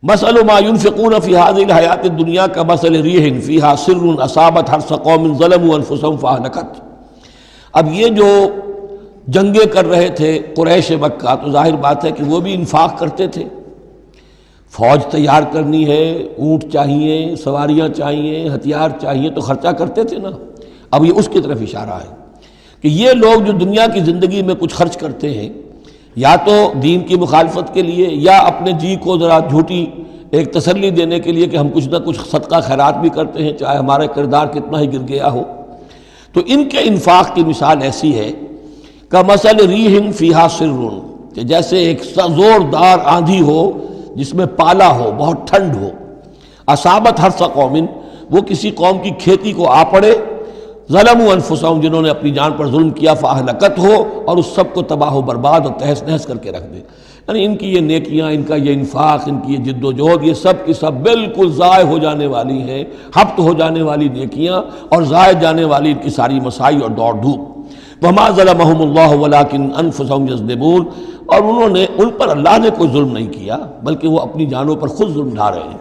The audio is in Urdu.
مثل ما ينفقون في هذه الحیات الدنیا كمثل ريح فيها سر اصابت حرث قوم ظلموا انفسهم فاهلكت۔ اب یہ جو جنگیں کر رہے تھے قریش مکہ، تو ظاہر بات ہے کہ وہ بھی انفاق کرتے تھے، فوج تیار کرنی ہے، اونٹ چاہیے، سواریاں چاہیے، ہتھیار چاہیے، تو خرچہ کرتے تھے نا۔ اب یہ اس کی طرف اشارہ ہے کہ یہ لوگ جو دنیا کی زندگی میں کچھ خرچ کرتے ہیں، یا تو دین کی مخالفت کے لیے، یا اپنے جی کو ذرا جھوٹی ایک تسلی دینے کے لیے کہ ہم کچھ نہ کچھ صدقہ خیرات بھی کرتے ہیں چاہے ہمارا کردار کتنا ہی گر گیا ہو، تو ان کے انفاق کی مثال ایسی ہے کمثل ریح فیہا سر، کہ جیسے ایک زوردار آندھی ہو جس میں پالا ہو، بہت ٹھنڈ ہو، اصابت حرث قوم، وہ کسی قوم کی کھیتی کو آ پڑے، ظلموا انفسہم، جنہوں نے اپنی جان پر ظلم کیا، فاہلکت ہو، اور اس سب کو تباہ و برباد اور تہس نہس کر کے رکھ دے۔ یعنی ان کی یہ نیکیاں، ان کا یہ انفاق، ان کی یہ جد و جہد، یہ سب کی سب بالکل ضائع ہو جانے والی ہیں، ہبط ہو جانے والی نیکیاں، اور ضائع جانے والی ان کی ساری مساعی اور دوڑ دھوپ۔ وما ظلمهم اللہ ولکن انفسہم یظلمون، اور ان پر اللہ نے کوئی ظلم نہیں کیا، بلکہ وہ اپنی جانوں پر خود ظلم ڈھا رہے ہیں۔